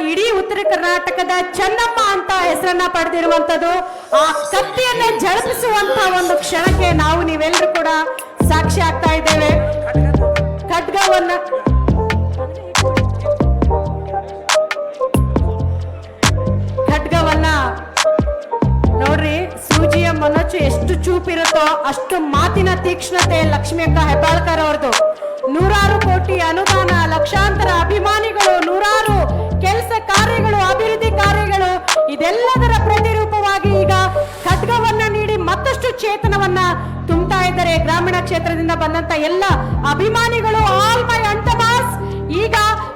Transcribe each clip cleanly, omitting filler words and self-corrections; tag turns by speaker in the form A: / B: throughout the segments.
A: ಇಡೀ ಉತ್ತರ ಕರ್ನಾಟಕದ ಚೆನ್ನಮ್ಮ ಅಂತ ಹೆಸರನ್ನ ಪಡೆದಿರುವಂತದ್ದು. ಆ ಕತ್ತಿಯನ್ನ ಝಳಪಿಸುವಂತ ಒಂದು ಕ್ಷಣಕ್ಕೆ ನಾವು ನೀವೆಲ್ಲರೂ ಕೂಡ ಸಾಕ್ಷಿ ಆಗ್ತಾ ಇದ್ದೇವೆ. ಖಡ್ಗವನ್ನ ನೋಡ್ರಿ, ಸೂಜಿಯ ಮೊನಚು ಎಷ್ಟು ಚೂಪಿರುತ್ತೋ ಅಷ್ಟು ಮಾತಿನ ತೀಕ್ಷ್ಣತೆ ಲಕ್ಷ್ಮಿ ಅಕ್ಕ ಹೆಬ್ಬಾಳ್ಕರ್ ಅವ್ರದ್ದು. 100 ಕೋಟಿ ಅನುದಾನ, ಲಕ್ಷಾಂತರ ಅಭಿಮಾನಿಗಳು, 100 ಕೆಲಸ ಕಾರ್ಯಗಳು, ಅಭಿವೃದ್ಧಿ ಕಾರ್ಯಗಳು, ಇದೆಲ್ಲದರ ಪ್ರತಿರೂಪವಾಗಿ ಈಗ ಖಡ್ಗವನ್ನ ನೀಡಿ ಮತ್ತಷ್ಟು ಚೇತನವನ್ನ ತುಂಬುತ್ತಾ ಇದ್ದಾರೆ. ಗ್ರಾಮೀಣ ಕ್ಷೇತ್ರದಿಂದ ಬಂದಂತ ಎಲ್ಲ ಅಭಿಮಾನಿಗಳು, ಆಲ್ ಮೈ ಅಂಟಮಾಸ್, ಈಗ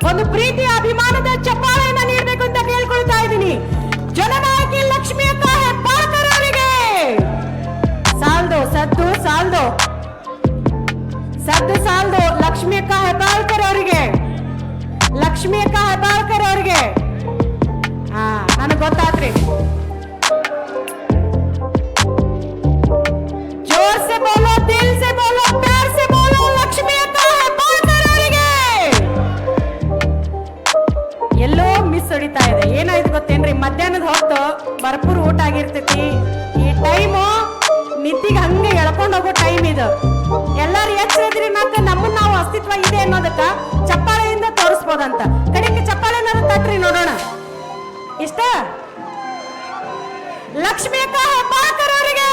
A: ಒಂದು ಪ್ರೀತಿಯ ಅಭಿಮಾನದ ಚಪ್ಪಾಳೆಯನ್ನ ನೀಡಬೇಕು ಅಂತ ಕೇಳ್ಕೊಳ್ತಾ ಇದ್ದೀನಿ. ಜನನಾಯಕಿ ಲಕ್ಷ್ಮಿ ಅಕ್ಕ ಹೆಬ್ಬಾಳ್ಕರ್ ಅವರಿಗೆ ಸಾಲ್ದು ಸದ್ದು ಸಾಲ್ದು ಸದ್ದು ಸಾಲ್ದು. ಲಕ್ಷ್ಮಿ ಅಕ್ಕ ಹೆಬ್ಬಾಳ್ಕರ್ ಅವರಿಗೆ, ಲಕ್ಷ್ಮಿ ಅಕ್ಕ ಹೆಬ್ಬಾಳ್ಕರ್ ಅವರಿಗೆ ನನಗೆ ಗೊತ್ತಾತ್ರಿ. ಜೋರ್ ಸೆ ಬೋಲೋ, ದಿಲ್ ಸೆ ಬೋಲೋ, ಪ್ಯಾರ್ ಸೆ ಬೋಲೋ, ಲಕ್ಷ್ಮಿ ಅಕ್ಕ ಹೆಬ್ಬಾಳ್ಕರ್ ಅವರಿಗೆ. ಎಲ್ಲೋ ಮಿಸ್ ಹೊಡಿತಾ ಇದೆ. ಏನಾಯ್ತು ಗೊತ್ತೇನ್ರಿ, ಮಧ್ಯಾಹ್ನದ ಹೊತ್ತು ಭರ್ಪೂರ್ ಊಟ ಆಗಿರ್ತೈತಿ. ಈ ಟೈಮು ನಿದ್ದಿಗೆ ಹಂಗೆ ಎಳ್ಕೊಂಡು ಹೋಗೋ ಟೈಮ್ ಇದು. ಎಲ್ಲಾರು ಎಚ್ಚರಿದ್ರಿ ನಮ್ಮನ್ನ ನಾವು ಅಸ್ತಿತ್ವ ಇದೆ ಅನ್ನೋದಕ್ಕ ಚಪ್ಪಾಳೆಯಿಂದ ತೋರಿಸ್ಬೋದಂತ. ಕಡೆಗೆ ಚಪ್ಪಾಳೆ ತಟ್ರಿ ನೋಡೋಣ. ಇಷ್ಟ ಲಕ್ಷ್ಮಿ ಅಕ್ಕ ಹೆಬ್ಬಾಳ್ಕರ್ ಅವರಿಗೆ.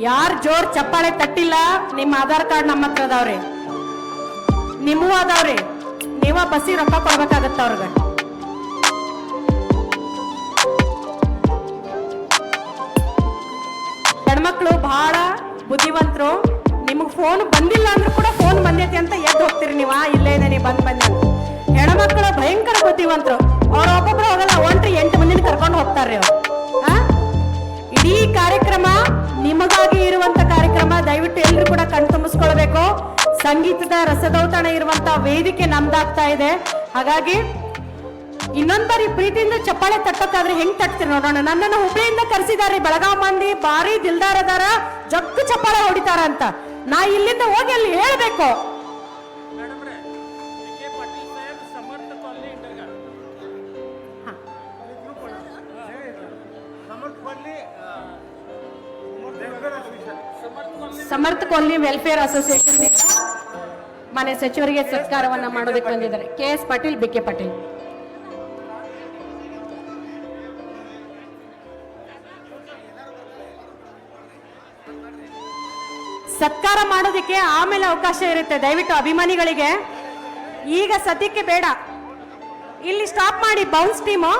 A: ಯಾರು ಜೋರ್ ಚಪ್ಪಾಳೆ ತಟ್ಟಿಲ್ಲ, ನಿಮ್ಮ ಆಧಾರ್ ಕಾರ್ಡ್ ನಮ್ಮ ಹತ್ರ ಅದಾವ್ರಿ, ನಿಮ್ಮೂ ಅದಾವ್ರಿ. ನೀವ ಬಸ್ಸಿಗೆ ರೊಕ್ಕ ಕೊಡ್ಬೇಕಾಗತ್ತ ಅವ್ರಿಗೆ. ಹೆಣ್ಮಕ್ಳು ಬಹಳ ಬುದ್ಧಿವಂತರು. ನಿಮಗ್ ಫೋನ್ ಬಂದಿಲ್ಲ ಅಂದ್ರೂ ಕೂಡ ಫೋನ್ ಬಂದೈತಿ ಅಂತ ಎದ್ದು ಹೋಗ್ತೀರಿ ನೀವು. ಇಲ್ಲೇ ಇದೆ, ನೀವು ಬಂದ್ ಹೆಣ್ಮಕ್ಳು ಭಯಂಕರ ಬುದ್ಧಿವಂತರು. ಅವ್ರ ಒಬ್ಬೊಬ್ರು ಹೋಗಲ್ಲ, ಒಂಟ್ರಿ 8 ಮಂದಿನ ಕರ್ಕೊಂಡು ಹೋಗ್ತಾರ್ರಿ ಅವ್ರು. ಇಡೀ ಕಾರ್ಯಕ್ರಮ ನಿಮಗಾಗಿ ಇರುವಂತ ಕಾರ್ಯಕ್ರಮ. ದಯವಿಟ್ಟು ಎಲ್ಲರೂ ಕೂಡ ಕಣ್ತುಂಬಿಸ್ಕೊಳ್ಬೇಕು. ಸಂಗೀತದ ರಸದೌತಣ ಇರುವಂತ ವೇದಿಕೆ ನಮ್ದಾಗ್ತಾ ಇದೆ. ಹಾಗಾಗಿ ಇನ್ನೊಂದ್ ಬಾರಿ ಪ್ರೀತಿಯಿಂದ ಚಪ್ಪಾಳೆ ತಟ್ಟಕ್ಕಾದ್ರೆ ಹೆಂಗ್ ತಟ್ತೀರಿ ನೋಡೋಣ. ನನ್ನನ್ನು ಹುಬ್ಳಿಯಿಂದ ಕರೆಸಿದಾರೆ. ಬೆಳಗಾವ್ ಮಂದಿ ಬಾರಿ ದಿಲ್ದಾರ್ ಅದಾರ, ಜಗ್ಗು ಚಪ್ಪಾಳೆ ಹೊಡಿತಾರ ಅಂತ. ನಾ ಇಲ್ಲಿಂದ ಹೋಗಿ ಅಲ್ಲಿ ಹೇಳ್ಬೇಕು. ಸಮರ್ಥ ಕಾಲನಿ ವೆಲ್ಫೇರ್ ಅಸೋಸಿಯೇಷನ್ ಮನೆ ಸಚಿವರಿಗೆ ಸತ್ಕಾರವನ್ನ ಮಾಡೋದಕ್ಕೆ ಬಂದಿದ್ದಾರೆ. KS Patil, BK Patil. ಸತ್ಕಾರ ಮಾಡೋದಕ್ಕೆ ಆಮೇಲೆ ಅವಕಾಶ ಇರುತ್ತೆ. ದಯವಿಟ್ಟು ಅಭಿಮಾನಿಗಳಿಗೆ ಈಗ ಸದ್ಯಕ್ಕೆ ಬೇಡ, ಇಲ್ಲಿ ಸ್ಟಾಪ್ ಮಾಡಿ. ಬೌನ್ಸ್ ಟೀಮು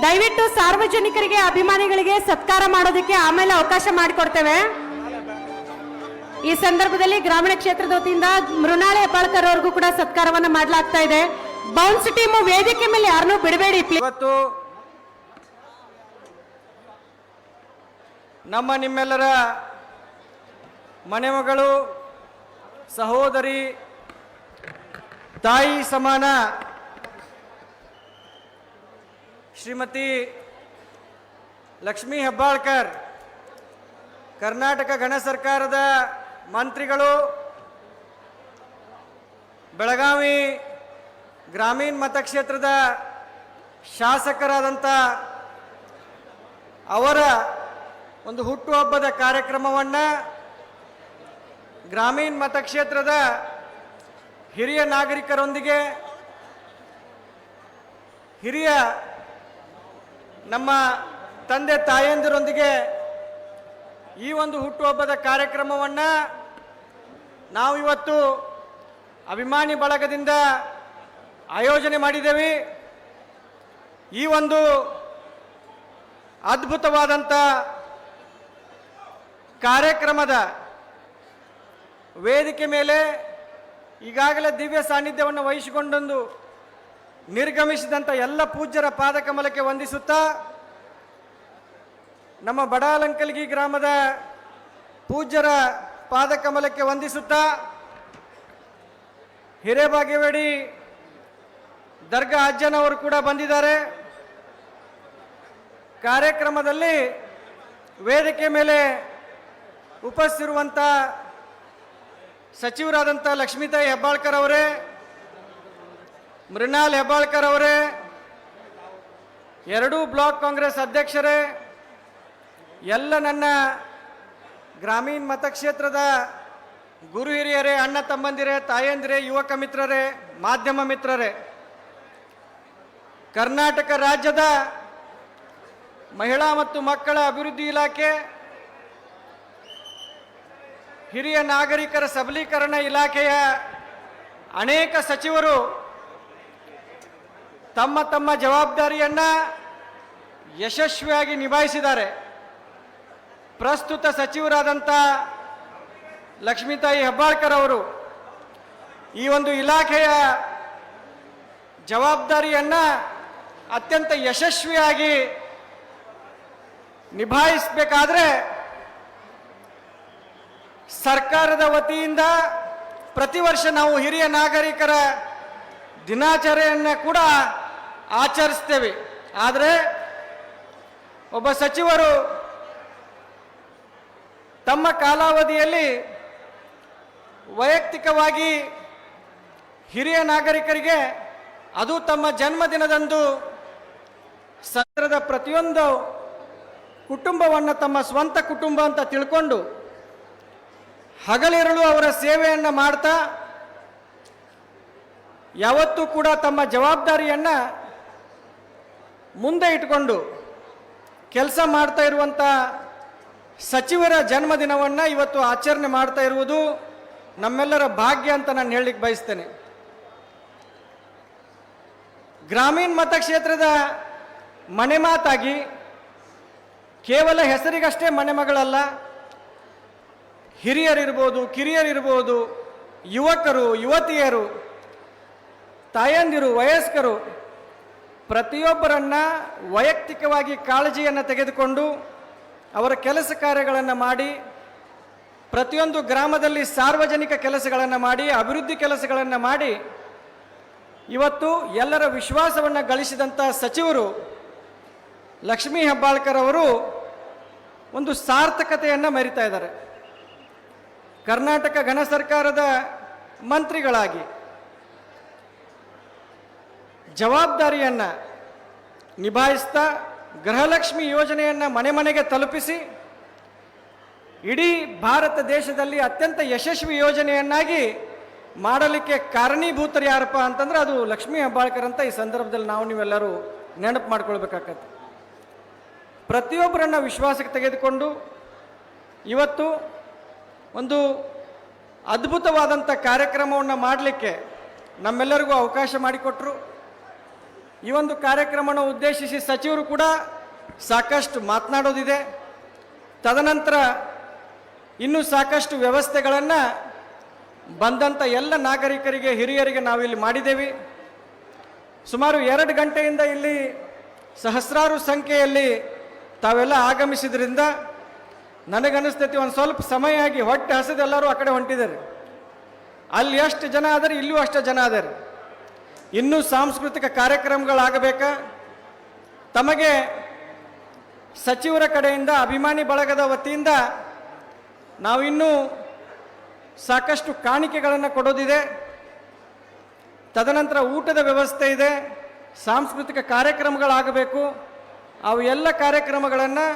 A: ದಯವಿಟ್ಟು ಸಾರ್ವಜನಿಕರಿಗೆ, ಅಭಿಮಾನಿಗಳಿಗೆ ಸತ್ಕಾರ ಮಾಡೋದಕ್ಕೆ ಆಮೇಲೆ ಅವಕಾಶ ಮಾಡಿಕೊಡ್ತೇವೆ. ಈ ಸಂದರ್ಭದಲ್ಲಿ ಗ್ರಾಮೀಣ ಕ್ಷೇತ್ರದ ವತಿಯಿಂದ ಮೃಣಾಳಿ ಹೆಬ್ಬಾಳ್ಕರ್ ಅವ್ರಿಗೂ ಕೂಡ ಸತ್ಕಾರವನ್ನ ಮಾಡಲಾಗ್ತಾ ಇದೆ. ಬೌನ್ಸ್ ಟೀಮು ವೇದಿಕೆ ಮೇಲೆ ಯಾರನ್ನೂ ಬಿಡಬೇಡಿ.
B: ಇವತ್ತು ನಮ್ಮ ನಿಮ್ಮೆಲ್ಲರ ಮನೆ ಮಗಳು, ಸಹೋದರಿ, ತಾಯಿ ಸಮಾನ ಶ್ರೀಮತಿ ಲಕ್ಷ್ಮಿ ಹೆಬ್ಬಾಳ್ಕರ್, ಕರ್ನಾಟಕ ಗಣ ಸರ್ಕಾರದ ಮಂತ್ರಿಗಳು, ಬೆಳಗಾವಿ ಗ್ರಾಮೀಣ ಮತಕ್ಷೇತ್ರದ ಶಾಸಕರಾದಂಥ ಅವರ ಒಂದು ಹುಟ್ಟುಹಬ್ಬದ ಕಾರ್ಯಕ್ರಮವನ್ನು ಗ್ರಾಮೀಣ ಮತಕ್ಷೇತ್ರದ ಹಿರಿಯ ನಾಗರಿಕರೊಂದಿಗೆ, ಹಿರಿಯ ನಮ್ಮ ತಂದೆ ತಾಯಂದಿರೊಂದಿಗೆ ಈ ಒಂದು ಹುಟ್ಟುಹಬ್ಬದ ಕಾರ್ಯಕ್ರಮವನ್ನು ನಾವು ಇವತ್ತು ಅಭಿಮಾನಿ ಬಳಗದಿಂದ ಆಯೋಜನೆ ಮಾಡಿದ್ದೇವೆ. ಈ ಒಂದು ಅದ್ಭುತವಾದಂಥ ಕಾರ್ಯಕ್ರಮದ ವೇದಿಕೆ ಮೇಲೆ ಈಗಾಗಲೇ ದಿವ್ಯ ಸಾನ್ನಿಧ್ಯವನ್ನು ವಹಿಸಿಕೊಂಡೊಂದು ನಿರ್ಗಮಿಸಿದಂಥ ಎಲ್ಲ ಪೂಜ್ಯರ ಪಾದಕಮಲಕ್ಕೆ ವಂದಿಸುತ್ತಾ, ನಮ್ಮ ಬಡಾಲಂಕಲ್ಗಿ ಗ್ರಾಮದ ಪೂಜ್ಯರ ಪಾದಕಮಲಕ್ಕೆ ವಂದಿಸುತ್ತಾ, ಹಿರೇಬಾಗೇವಾಡಿ ದರ್ಗಾ ಅಜ್ಜನವರು ಕೂಡ ಬಂದಿದ್ದಾರೆ. ಕಾರ್ಯಕ್ರಮದಲ್ಲಿ ವೇದಿಕೆ ಮೇಲೆ ಉಪಸ್ಥಿರುವಂಥ ಸಚಿವರಾದಂಥ ಲಕ್ಷ್ಮೀತಾಯಿ ಹೆಬ್ಬಾಳ್ಕರ್ ಅವರೇ, ಮೃಣಾಲ್ ಹೆಬ್ಬಾಳ್ಕರ್ ಅವರೇ, ಎರಡೂ ಬ್ಲಾಕ್ ಕಾಂಗ್ರೆಸ್ ಅಧ್ಯಕ್ಷರೇ, ಎಲ್ಲ ನನ್ನ ಗ್ರಾಮೀಣ ಮತಕ್ಷೇತ್ರದ ಗುರು ಹಿರಿಯರೇ, ಅಣ್ಣ ತಮ್ಮಂದಿರೇ, ತಾಯಂದಿರೇ, ಯುವಕ ಮಿತ್ರರೇ, ಮಾಧ್ಯಮ ಮಿತ್ರರೇ, ಕರ್ನಾಟಕ ರಾಜ್ಯದ ಮಹಿಳಾ ಮತ್ತು ಮಕ್ಕಳ ಅಭಿವೃದ್ಧಿ ಇಲಾಖೆ, ಹಿರಿಯ ನಾಗರಿಕರ ಸಬಲೀಕರಣ ಇಲಾಖೆಯ ಅನೇಕ ಸಚಿವರು ತಮ್ಮ ತಮ್ಮ ಜವಾಬ್ದಾರಿಯನ್ನು ಯಶಸ್ವಿಯಾಗಿ ನಿಭಾಯಿಸಿದ್ದಾರೆ. ಪ್ರಸ್ತುತ ಸಚಿವರಾದಂಥ ಲಕ್ಷ್ಮೀತಾಯಿ ಹೆಬ್ಬಾಳ್ಕರ್ ಅವರು ಈ ಒಂದು ಇಲಾಖೆಯ ಜವಾಬ್ದಾರಿಯನ್ನು ಅತ್ಯಂತ ಯಶಸ್ವಿಯಾಗಿ ನಿಭಾಯಿಸಬೇಕಾದ್ರೆ ಸರ್ಕಾರದ ವತಿಯಿಂದ ಪ್ರತಿ ವರ್ಷ ನಾವು ಹಿರಿಯ ನಾಗರಿಕರ ದಿನಾಚರಣೆಯನ್ನು ಕೂಡ ಆಚರಿಸ್ತೇವೆ. ಆದರೆ ಒಬ್ಬ ಸಚಿವರು ತಮ್ಮ ಕಾಲಾವಧಿಯಲ್ಲಿ ವೈಯಕ್ತಿಕವಾಗಿ ಹಿರಿಯ ನಾಗರಿಕರಿಗೆ, ಅದು ತಮ್ಮ ಜನ್ಮದಿನದಂದು ಸದರದ ಪ್ರತಿಯೊಂದು ಕುಟುಂಬವನ್ನು ತಮ್ಮ ಸ್ವಂತ ಕುಟುಂಬ ಅಂತ ತಿಳ್ಕೊಂಡು ಹಗಲಿರುಳು ಅವರ ಸೇವೆಯನ್ನು ಮಾಡ್ತಾ ಯಾವತ್ತೂ ಕೂಡ ತಮ್ಮ ಜವಾಬ್ದಾರಿಯನ್ನು ಮುಂದೆ ಇಟ್ಕೊಂಡು ಕೆಲಸ ಮಾಡ್ತಾ ಇರುವಂಥ ಸಚಿವರ ಜನ್ಮದಿನವನ್ನು ಇವತ್ತು ಆಚರಣೆ ಮಾಡ್ತಾ ಇರುವುದು ನಮ್ಮೆಲ್ಲರ ಭಾಗ್ಯ ಅಂತ ನಾನು ಹೇಳಲಿಕ್ಕೆ ಬಯಸ್ತೇನೆ. ಗ್ರಾಮೀಣ ಮತಕ್ಷೇತ್ರದ ಮನೆ ಮಾತಾಗಿ ಕೇವಲ ಹೆಸರಿಗಷ್ಟೇ ಮನೆ ಮಗಳಲ್ಲ, ಹಿರಿಯರಿರ್ಬೋದು, ಕಿರಿಯರಿರ್ಬೋದು, ಯುವಕರು, ಯುವತಿಯರು, ತಾಯಂದಿರು, ವಯಸ್ಕರು ಪ್ರತಿಯೊಬ್ಬರನ್ನ ವೈಯಕ್ತಿಕವಾಗಿ ಕಾಳಜಿಯನ್ನು ತೆಗೆದುಕೊಂಡು ಅವರ ಕೆಲಸ ಕಾರ್ಯಗಳನ್ನು ಮಾಡಿ, ಪ್ರತಿಯೊಂದು ಗ್ರಾಮದಲ್ಲಿ ಸಾರ್ವಜನಿಕ ಕೆಲಸಗಳನ್ನು ಮಾಡಿ, ಅಭಿವೃದ್ಧಿ ಕೆಲಸಗಳನ್ನು ಮಾಡಿ ಇವತ್ತು ಎಲ್ಲರ ವಿಶ್ವಾಸವನ್ನು ಗಳಿಸಿದಂಥ ಸಚಿವರು ಲಕ್ಷ್ಮೀ ಹೆಬ್ಬಾಳ್ಕರ್ ಅವರು ಒಂದು ಸಾರ್ಥಕತೆಯನ್ನು ಮೆರಿತಾ ಇದ್ದಾರೆ. ಕರ್ನಾಟಕ ಘನ ಸರ್ಕಾರದ ಮಂತ್ರಿಗಳಾಗಿ ಜವಾಬ್ದಾರಿಯನ್ನು ನಿಭಾಯಿಸ್ತಾ ಗೃಹಲಕ್ಷ್ಮಿ ಯೋಜನೆಯನ್ನು ಮನೆ ಮನೆಗೆ ತಲುಪಿಸಿ ಇಡೀ ಭಾರತ ದೇಶದಲ್ಲಿ ಅತ್ಯಂತ ಯಶಸ್ವಿ ಯೋಜನೆಯನ್ನಾಗಿ ಮಾಡಲಿಕ್ಕೆ ಕಾರಣೀಭೂತರು ಯಾರಪ್ಪ ಅಂತಂದ್ರೆ ಅದು ಲಕ್ಷ್ಮೀ ಹೆಬ್ಬಾಳ್ಕರ್ ಅಂತ ಈ ಸಂದರ್ಭದಲ್ಲಿ ನಾವು ನೀವೆಲ್ಲರೂ ನೆನಪು ಮಾಡ್ಕೊಳ್ಬೇಕಾಗತ್ತೆ. ಪ್ರತಿಯೊಬ್ಬರನ್ನ ವಿಶ್ವಾಸಕ್ಕೆ ತೆಗೆದುಕೊಂಡು ಇವತ್ತು ಒಂದು ಅದ್ಭುತವಾದಂಥ ಕಾರ್ಯಕ್ರಮವನ್ನು ಮಾಡಲಿಕ್ಕೆ ನಮ್ಮೆಲ್ಲರಿಗೂ ಅವಕಾಶ ಮಾಡಿಕೊಟ್ರು. ಈ ಒಂದು ಕಾರ್ಯಕ್ರಮವನ್ನು ಉದ್ದೇಶಿಸಿ ಸಚಿವರು ಕೂಡ ಸಾಕಷ್ಟು ಮಾತನಾಡೋದಿದೆ. ತದನಂತರ ಇನ್ನೂ ಸಾಕಷ್ಟು ವ್ಯವಸ್ಥೆಗಳನ್ನು ಬಂದಂಥ ಎಲ್ಲ ನಾಗರಿಕರಿಗೆ, ಹಿರಿಯರಿಗೆ ನಾವಿಲ್ಲಿ ಮಾಡಿದ್ದೇವೆ. ಸುಮಾರು 2 ಗಂಟೆಯಿಂದ ಇಲ್ಲಿ ಸಹಸ್ರಾರು ಸಂಖ್ಯೆಯಲ್ಲಿ ತಾವೆಲ್ಲ ಆಗಮಿಸಿದ್ರಿಂದ ನನಗನ್ನಿಸ್ತೈತಿ ಒಂದು ಸ್ವಲ್ಪ ಸಮಯ ಆಗಿ ಹೊಟ್ಟೆ ಹಸಿದೆಲ್ಲರೂ ಆ ಕಡೆ ಹೊಂಟಿದ್ದಾರೆ. ಅಲ್ಲಿ ಎಷ್ಟು ಜನ ಆದರೆ ಇಲ್ಲೂ ಅಷ್ಟು ಜನ ಆದರೆ ಇನ್ನೂ ಸಾಂಸ್ಕೃತಿಕ ಕಾರ್ಯಕ್ರಮಗಳಾಗಬೇಕಾ. ತಮಗೆ ಸಚಿವರ ಕಡೆಯಿಂದ, ಅಭಿಮಾನಿ ಬಳಗದ ವತಿಯಿಂದ ನಾವಿನ್ನೂ ಸಾಕಷ್ಟು ಕಾಣಿಕೆಗಳನ್ನು ಕೊಡೋದಿದೆ. ತದನಂತರ ಊಟದ ವ್ಯವಸ್ಥೆ ಇದೆ, ಸಾಂಸ್ಕೃತಿಕ ಕಾರ್ಯಕ್ರಮಗಳಾಗಬೇಕು. ಅವು ಎಲ್ಲ ಕಾರ್ಯಕ್ರಮಗಳನ್ನು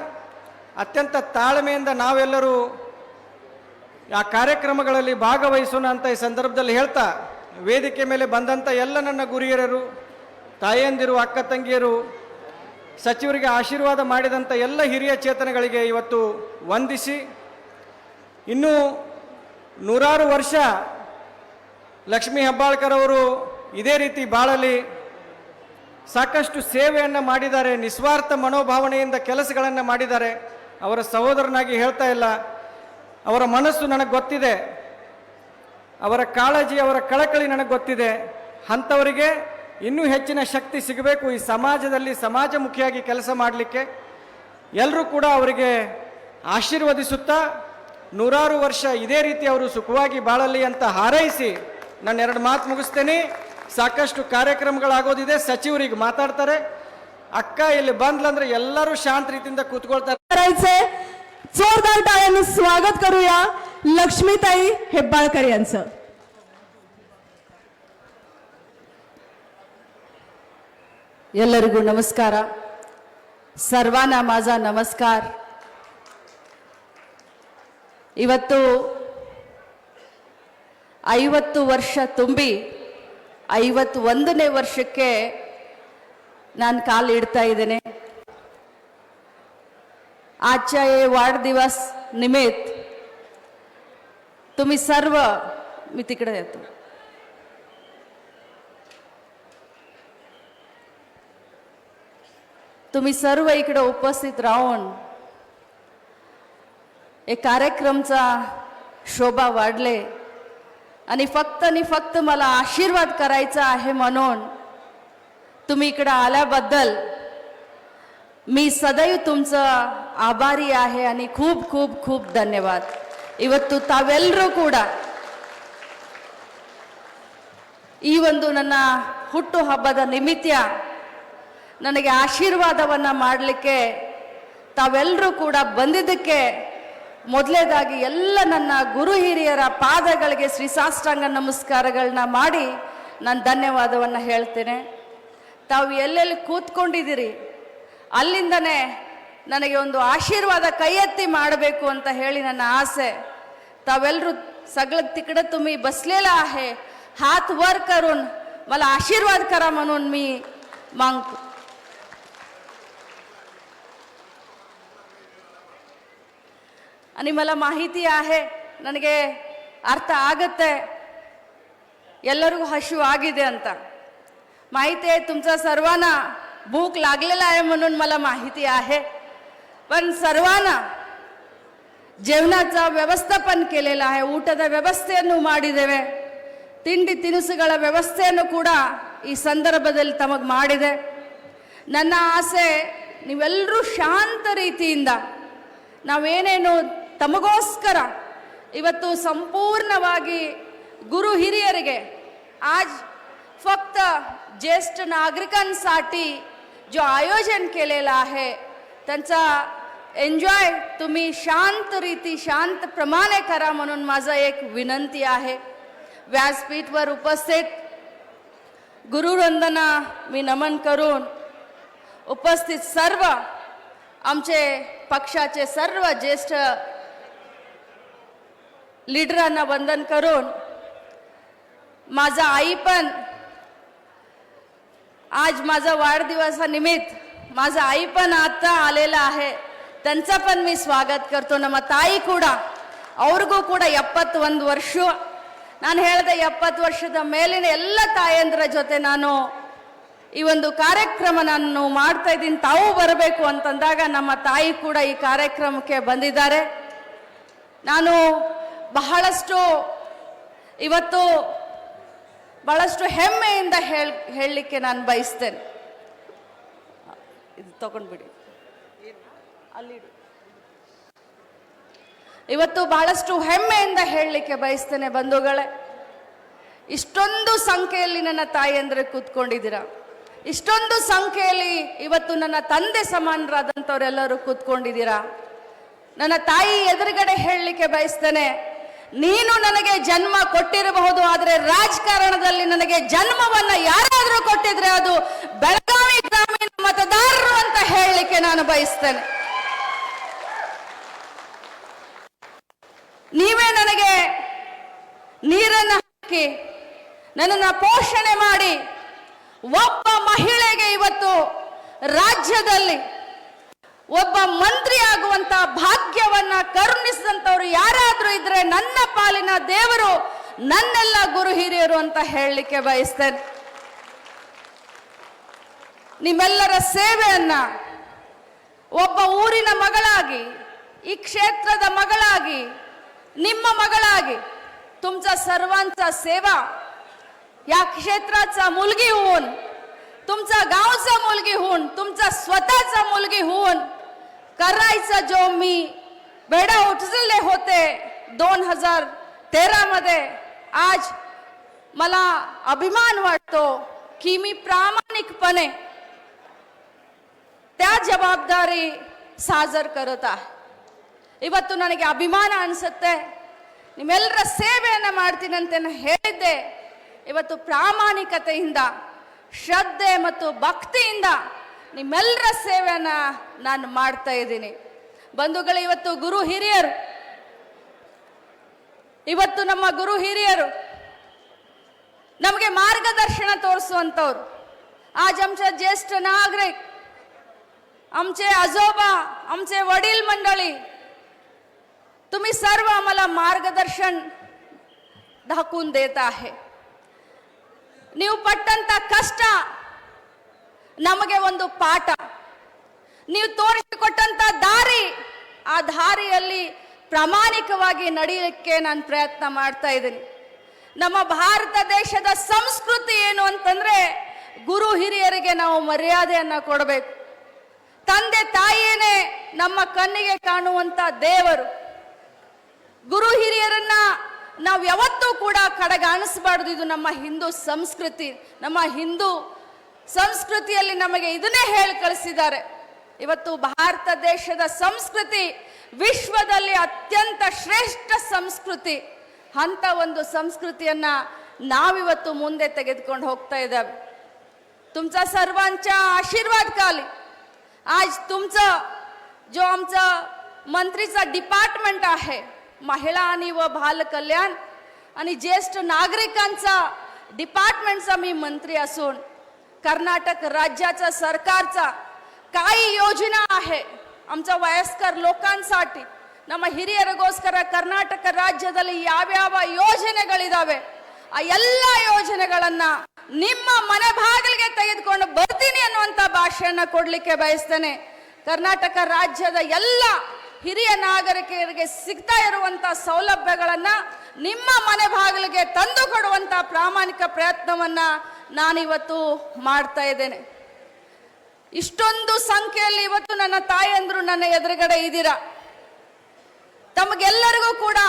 B: ಅತ್ಯಂತ ತಾಳ್ಮೆಯಿಂದ ನಾವೆಲ್ಲರೂ ಆ ಕಾರ್ಯಕ್ರಮಗಳಲ್ಲಿ ಭಾಗವಹಿಸೋಣ ಅಂತ ಈ ಸಂದರ್ಭದಲ್ಲಿ ಹೇಳ್ತಾ, ವೇದಿಕೆ ಮೇಲೆ ಬಂದಂಥ ಎಲ್ಲ ನನ್ನ ಗುರಿಯರು, ತಾಯಂದಿರು, ಅಕ್ಕ ತಂಗಿಯರು, ಸಚಿವರಿಗೆ ಆಶೀರ್ವಾದ ಮಾಡಿದಂಥ ಎಲ್ಲ ಹಿರಿಯ ಚೇತನಗಳಿಗೆ ಇವತ್ತು ವಂದಿಸಿ, ಇನ್ನೂ 100 ವರ್ಷ ಲಕ್ಷ್ಮೀ ಹೆಬ್ಬಾಳ್ಕರ್ ಅವರು ಇದೇ ರೀತಿ ಬಾಳಲಿ. ಸಾಕಷ್ಟು ಸೇವೆಯನ್ನು ಮಾಡಿದ್ದಾರೆ, ನಿಸ್ವಾರ್ಥ ಮನೋಭಾವನೆಯಿಂದ ಕೆಲಸಗಳನ್ನು ಮಾಡಿದ್ದಾರೆ. ಅವರ ಸಹೋದರನಾಗಿ ಹೇಳ್ತಾ ಇಲ್ಲ, ಅವರ ಮನಸ್ಸು ನನಗೆ ಗೊತ್ತಿದೆ, ಅವರ ಕಾಳಜಿ, ಅವರ ಕಳಕಳಿ ನನಗೆ ಗೊತ್ತಿದೆ. ಅಂಥವರಿಗೆ ಇನ್ನೂ ಹೆಚ್ಚಿನ ಶಕ್ತಿ ಸಿಗಬೇಕು ಈ ಸಮಾಜದಲ್ಲಿ, ಸಮಾಜಮುಖಿಯಾಗಿ ಕೆಲಸ ಮಾಡಲಿಕ್ಕೆ. ಎಲ್ಲರೂ ಕೂಡ ಅವರಿಗೆ ಆಶೀರ್ವದಿಸುತ್ತಾ 100 ವರ್ಷ ಇದೇ ರೀತಿ ಅವರು ಸುಖವಾಗಿ ಬಾಳಲಿ ಅಂತ ಹಾರೈಸಿ ನಾನು 2 ಮಾತು ಮುಗಿಸ್ತೇನೆ. ಸಾಕಷ್ಟು ಕಾರ್ಯಕ್ರಮಗಳಾಗೋದಿದೆ, ಸಚಿವರಿಗೆ ಮಾತಾಡ್ತಾರೆ. ಅಕ್ಕ ಇಲ್ಲಿ ಬಂದ್ಲಂದ್ರೆ ಎಲ್ಲರೂ ಶಾಂತ ರೀತಿಯಿಂದ ಕೂತ್ಕೊಳ್ತಾರೆ.
C: जोरदार टाळ्यांनी स्वागत करूया लक्ष्मीताई हेब्बाळकर यांचं.
A: ಎಲ್ಲರಿಗೂ ನಮಸ್ಕಾರ. ಸರ್ವಾನ ಮಾಜ ನಮಸ್ಕಾರ. ಇವತ್ತು 50 ವರ್ಷ ತುಂಬಿ 51ನೇ ವರ್ಷಕ್ಕೆ ನಾನು ಕಾಲಿಡ್ತಾ ಇದ್ದೇನೆ. आजच्या हे वाढदिवस निमित्त तुम्ही सर्व, मी तिकडे येतो, तुम्ही सर्व इकडे उपस्थित राहून एक कार्यक्रमचा शोभा वाढले आणि फक्त मला आशीर्वाद करायचा आहे म्हणून तुम्ही इकडे आल्याबद्दल मी सदैव तुमचा आभारी आहे आणि खूप खूप खूप ಧನ್ಯವಾದ. ಇವತ್ತು ತಾವೆಲ್ಲರೂ ಕೂಡ ಈ ಒಂದು ನನ್ನ ಹುಟ್ಟು ಹಬ್ಬದ ನಿಮಿತ್ತ ನನಗೆ ಆಶೀರ್ವಾದವನ್ನ ಮಾಡಲಿಕ್ಕೆ ತಾವೆಲ್ಲರೂ ಕೂಡ ಬಂದಿದ್ದಕ್ಕೆ ಮೊದಲೇದಾಗಿ ಎಲ್ಲ ನನ್ನ ಗುರು ಹಿರಿಯರ ಪಾದಗಳಿಗೆ ಶ್ರೀಸಾಷ್ಟಾಂಗ ನಮಸ್ಕಾರಗಳನ್ನ ಮಾಡಿ ನಾನು ಧನ್ಯವಾದವನ್ನು ಹೇಳ್ತೇನೆ. ತಾವು ಎಲ್ಲೆಲ್ಲಿ ಕೂತ್ಕೊಂಡಿದ್ದೀರಿ ಅಲ್ಲಿಂದನೇ ನನಗೆ ಒಂದು ಆಶೀರ್ವಾದ ಕೈ ಎತ್ತಿ ಮಾಡಬೇಕು ಅಂತ ಹೇಳಿ ನನ್ನ ಆಸೆ. तावेलरू सगळं तिकडे तुम्ही बसलेला आहे, हात वर करून मला आशीर्वाद करा म्हणून मी मागतो. आणि मला माहिती आहे, ನನಗೆ ಅರ್ಥ ಆಗುತ್ತೆ ಎಲ್ಲರಿಗೂ हशू आಗಿದೆ ಅಂತ. माहिती आहे तुमचा सर्वांना भूक लागलेला आहे म्हणून मला माहिती आहे. पण सर्वांना जेवणाचा व्यवस्थापन केलेला आहे, ಊಟದ ವ್ಯವಸ್ಥೆಯನ್ನು ಮಾಡಿದ್ದೇವೆ, ತಿಂಡಿ ತಿನಿಸುಗಳ ವ್ಯವಸ್ಥೆಯನ್ನು ಕೂಡ ಈ ಸಂದರ್ಭದಲ್ಲಿ ತಮಗೆ ಮಾಡಿದೆ. ನನ್ನ ಆಸೆ ನೀವೆಲ್ಲರೂ ಶಾಂತ ರೀತಿಯಿಂದ ನಾವೇನೇನು ತಮಗೋಸ್ಕರ ಇವತ್ತು संपूर्णವಾಗಿ गुरु हिरियರಿಗೆ आज फक्त ज्येष्ठ नागरिकांसाठी जो आयोजन केलेला आहे त्यांचा एन्जॉय तुम्ही शांत रीती शांत प्रमाणे करा म्हणून माझा एक विनंती आहे. व्यासपीठवर उपस्थित गुरुवंदना मी नमन करून उपस्थित सर्व आमचे पक्षाचे सर्व ज्येष्ठ लीडरांना वंदन करून माझा आई पण आज माझा वाढदिवसानिमित्त माझा आई पण आता आलेला आहे, त्यांचा पण मी स्वागत करतो. ನಮ್ಮ ತಾಯಿ ಕೂಡ ಅವ್ರಿಗೂ ಕೂಡ 71 ವರ್ಷ. ನಾನು ಹೇಳಿದೆ 70 ವರ್ಷದ ಮೇಲಿನ ಎಲ್ಲ ತಾಯಂದಿರ ಜೊತೆ ನಾನು ಈ ಒಂದು ಕಾರ್ಯಕ್ರಮ ನಾನು ಮಾಡ್ತಾ ಇದ್ದೀನಿ, ತಾವು ಬರಬೇಕು ಅಂತಂದಾಗ ನಮ್ಮ ತಾಯಿ ಕೂಡ ಈ ಕಾರ್ಯಕ್ರಮಕ್ಕೆ ಬಂದಿದ್ದಾರೆ. ನಾನು ಬಹಳಷ್ಟು ಇವತ್ತು ಬಹಳಷ್ಟು ಹೆಮ್ಮೆಯಿಂದ ಹೇಳಲಿಕ್ಕೆ ನಾನು ಬಯಸ್ತೇನೆ. ಇದು ತಗೊಂಡ್ಬಿಡಿ ಅಲ್ಲಿ. ಇವತ್ತು ಬಹಳಷ್ಟು ಹೆಮ್ಮೆಯಿಂದ ಹೇಳಲಿಕ್ಕೆ ಬಯಸ್ತೇನೆ ಬಂಧುಗಳೇ, ಇಷ್ಟೊಂದು ಸಂಖ್ಯೆಯಲ್ಲಿ ನನ್ನ ತಾಯಿಯಂದ್ರೆ ಕೂತ್ಕೊಂಡಿದ್ದೀರಾ, ಇಷ್ಟೊಂದು ಸಂಖ್ಯೆಯಲ್ಲಿ ಇವತ್ತು ನನ್ನ ತಂದೆ ಸಮಾನರಾದಂಥವರೆಲ್ಲರೂ ಕೂತ್ಕೊಂಡಿದ್ದೀರಾ. ನನ್ನ ತಾಯಿ ಎದುರುಗಡೆ ಹೇಳಲಿಕ್ಕೆ ಬಯಸ್ತೇನೆ, ನೀನು ನನಗೆ ಜನ್ಮ ಕೊಟ್ಟಿರಬಹುದು, ಆದರೆ ರಾಜಕಾರಣದಲ್ಲಿ ನನಗೆ ಜನ್ಮವನ್ನ ಯಾರಾದರೂ ಕೊಟ್ಟಿದ್ರೆ ಅದು ಬೆಳಗಾವಿ ಗ್ರಾಮೀಣ ಮತದಾರರು ಅಂತ ಹೇಳಲಿಕ್ಕೆ ನಾನು ಬಯಸ್ತೇನೆ. ನೀವೇ ನನಗೆ ನೀರನ್ನು ಹಾಕಿ ನನ್ನನ್ನು ಪೋಷಣೆ ಮಾಡಿ ಒಬ್ಬ ಮಹಿಳೆಗೆ ಇವತ್ತು ರಾಜ್ಯದಲ್ಲಿ ಒಬ್ಬ ಮಂತ್ರಿ ಆಗುವಂತ ಭಾಗ್ಯವನ್ನ ಕರುಣಿಸಿದಂತವರು ಯಾರಾದ್ರೂ ಇದ್ರೆ ನನ್ನ ಪಾಲಿನ ದೇವರು ನನ್ನೆಲ್ಲ ಗುರು ಹಿರಿಯರು ಅಂತ ಹೇಳಲಿಕ್ಕೆ ಬಯಸ್ತೇನೆ. ನಿಮ್ಮೆಲ್ಲರ ಸೇವೆಯನ್ನ ಒಬ್ಬ ಊರಿನ ಮಗಳಾಗಿ, ಈ ಕ್ಷೇತ್ರದ ಮಗಳಾಗಿ, ನಿಮ್ಮ मगळागी तुमचा सर्वांचा सेवा या क्षेत्राचा मुलगी होऊन, तुमचा गावचा मुलगी होऊन, तुमचा स्वतःचा मुलगी होऊन करायचा जो मी बेडा उचलले होते 2013 मध्ये, आज मला अभिमान वाटतो की मी प्रामाणिकपणे त्या जबाबदारी साजर करत आहे.
D: ಇವತ್ತು ನನಗೆ ಅಭಿಮಾನ ಅನಿಸುತ್ತೆ. ನಿಮ್ಮೆಲ್ಲರ ಸೇವೆಯನ್ನು ಮಾಡ್ತೀನಿ ಅಂತ ಹೇಳಿದ್ದೆ. ಇವತ್ತು ಪ್ರಾಮಾಣಿಕತೆಯಿಂದ, ಶ್ರದ್ಧೆ ಮತ್ತು ಭಕ್ತಿಯಿಂದ ನಿಮ್ಮೆಲ್ಲರ ಸೇವೆಯನ್ನು ನಾನು ಮಾಡ್ತಾ ಇದ್ದೀನಿ. ಬಂಧುಗಳು, ಇವತ್ತು ಗುರು ಹಿರಿಯರು, ಇವತ್ತು ನಮ್ಮ ಗುರು ಹಿರಿಯರು ನಮಗೆ मार्गदर्शन तोरिसुवंतವರು. आज आमच्या ज्येष्ठ नागरिक, आमचे आजोबा, आमचे वडील मंडळी, तुम्ही सर्व आम्हाला मार्गदर्शन दाखवून देत आहे. ನೀವು ಪಟ್ಟಂತ ಕಷ್ಟ ನಮಗೆ ಒಂದು ಪಾಠ, ನೀವು ತೋರಿಸಿಕೊಟ್ಟಂತ ದಾರಿ, ಆ ದಾರಿಯಲ್ಲಿ ಪ್ರಾಮಾಣಿಕವಾಗಿ ನಡೆಯಲಿಕ್ಕೆ ನಾನು ಪ್ರಯತ್ನ ಮಾಡ್ತಾ ಇದ್ದೀನಿ. ನಮ್ಮ ಭಾರತ ದೇಶದ ಸಂಸ್ಕೃತಿ ಏನು ಅಂತಂದ್ರೆ ಗುರು ಹಿರಿಯರಿಗೆ ನಾವು ಮರ್ಯಾದೆಯನ್ನು ಕೊಡಬೇಕು. ತಂದೆ ತಾಯಿಯೇ ನಮ್ಮ ಕಣ್ಣಿಗೆ ಕಾಣುವಂತ ದೇವರು. ಗುರು ಹಿರಿಯರನ್ನ ನಾವು ಯಾವತ್ತೂ ಕೂಡ ಕಡೆಗಾಣಿಸಬಾರ್ದು. ಇದು ನಮ್ಮ ಹಿಂದೂ ಸಂಸ್ಕೃತಿ. ನಮ್ಮ ಹಿಂದೂ ಸಂಸ್ಕೃತಿಯಲ್ಲಿ ನಮಗೆ ಇದನ್ನೇ ಹೇಳಿ ಕಳಿಸಿದ್ದಾರೆ. ಇವತ್ತು ಭಾರತ ದೇಶದ ಸಂಸ್ಕೃತಿ ವಿಶ್ವದಲ್ಲಿ ಅತ್ಯಂತ ಶ್ರೇಷ್ಠ ಸಂಸ್ಕೃತಿ. ಅಂತ ಒಂದು ಸಂಸ್ಕೃತಿಯನ್ನ नाविवत्तु मुंदे तेगेदुकोंडु होग्ता इद्दावे. तुमचा सर्वांच्या आशीर्वादखाली आज तुमचं जो आमचं मंत्रीचा डिपार्टमेंट आहे, महिला आणि व बाल कल्याण आणि ज्येष्ठ नागरिकांचा डिपार्टमेंटचा मी मंत्री असून कर्नाटक राज्याचा सरकारचा काही योजना आहे आमच्या वयस्कर लोकांसाठी, ನಮ್ಮ ಹಿರಿಯರಿಗೋಸ್ಕರ ಕರ್ನಾಟಕ ರಾಜ್ಯದಲ್ಲಿ ಯಾವ್ಯಾವ ಯೋಜನೆಗಳಿದಾವೆ ಆ ಎಲ್ಲ ಯೋಜನೆಗಳನ್ನ ನಿಮ್ಮ ಮನೆ ಬಾಗಿಲಿಗೆ ತೆಗೆದುಕೊಂಡು ಬರ್ತೀನಿ ಅನ್ನುವಂತ ಭಾಷೆಯನ್ನ ಕೊಡ್ಲಿಕ್ಕೆ ಬಯಸ್ತೇನೆ. ಕರ್ನಾಟಕ ರಾಜ್ಯದ ಎಲ್ಲ ಹಿರಿಯ ನಾಗರಿಕರಿಗೆ ಸಿಗ್ತಾ ಇರುವಂತ ಸೌಲಭ್ಯಗಳನ್ನ ನಿಮ್ಮ ಮನೆ ಬಾಗಿಲಿಗೆ ತಂದು ಕೊಡುವಂತ ಪ್ರಾಮಾಣಿಕ ಪ್ರಯತ್ನವನ್ನ ನಾನಿವತ್ತು ಮಾಡ್ತಾ ಇದ್ದೇನೆ. ಇಷ್ಟೊಂದು ಸಂಖ್ಯೆಯಲ್ಲಿ ಇವತ್ತು ನನ್ನ ತಾಯಂದ್ರು ನನ್ನ ಎದುರುಗಡೆ ಇದ್ದೀರಾ. ತಮಗೆಲ್ಲರಿಗೂ ಕೂಡ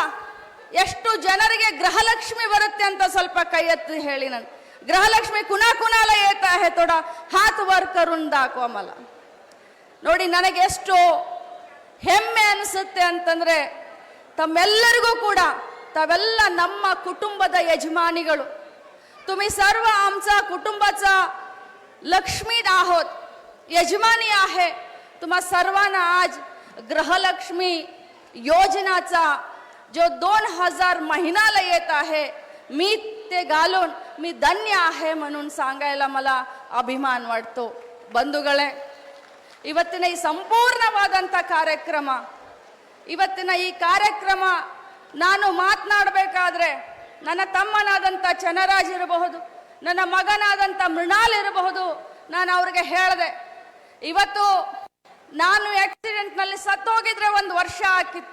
D: ಎಷ್ಟು ಜನರಿಗೆ ಗೃಹಲಕ್ಷ್ಮಿ ಬರುತ್ತೆ ಅಂತ ಸ್ವಲ್ಪ ಕೈ ಎತ್ತಿ ಹೇಳಿ. ನಾನು ಗೃಹಲಕ್ಷ್ಮಿ ಕುನಾಲ ಏತಾ ಹೇ ತೋಡ ಹಾತ್ ವರ್ಕರುನ್ ದಾಕೋ ಮಲ. ನೋಡಿ, ನನಗೆ ಎಷ್ಟು ಹೆಮ್ಮೆ ಅನಿಸುತ್ತೆ ಅಂತಂದ್ರೆ ತಮ್ಮೆಲ್ಲರಿಗೂ ಕೂಡ ತಾವೆಲ್ಲ ನಮ್ಮ ಕುಟುಂಬದ ಯಜಮಾನಿಗಳು. तुम्ही सर्व आमचा कुटुंबाचा लक्ष्मी आहोत, यजमानी आहे. तुम्हा सर्वांना आज गृहलक्ष्मी योजनाचा जो 2000 महिन्याला येत आहे, मी ते घालून मी धन्य आहे म्हणून सांगायला मला अभिमान वाटतो. बंधुಗಳೇ, ಇವತ್ತಿನ ಈ ಸಂಪೂರ್ಣವಾದಂತ ಕಾರ್ಯಕ್ರಮ, ಇವತ್ತಿನ ಈ ಕಾರ್ಯಕ್ರಮ ನಾನು ಮಾತನಾಡಬೇಕಾದ್ರೆ ನನ್ನ ತಮ್ಮನಾದಂತ ಚನ್ನರಾಜ್ ಇರಬಹುದು, ನನ್ನ ಮಗನಾದಂತ ಮೃಣಾಲ್ ಇರಬಹುದು, ನಾನು ಅವರಿಗೆ ಹೇಳಿದೆ, ಇವತ್ತು ನಾನು ಆಕ್ಸಿಡೆಂಟ್ ನಲ್ಲಿ ಸತ್ತೋಗಿದ್ರೆ 1 ವರ್ಷ ಆಗಿತ್ತು,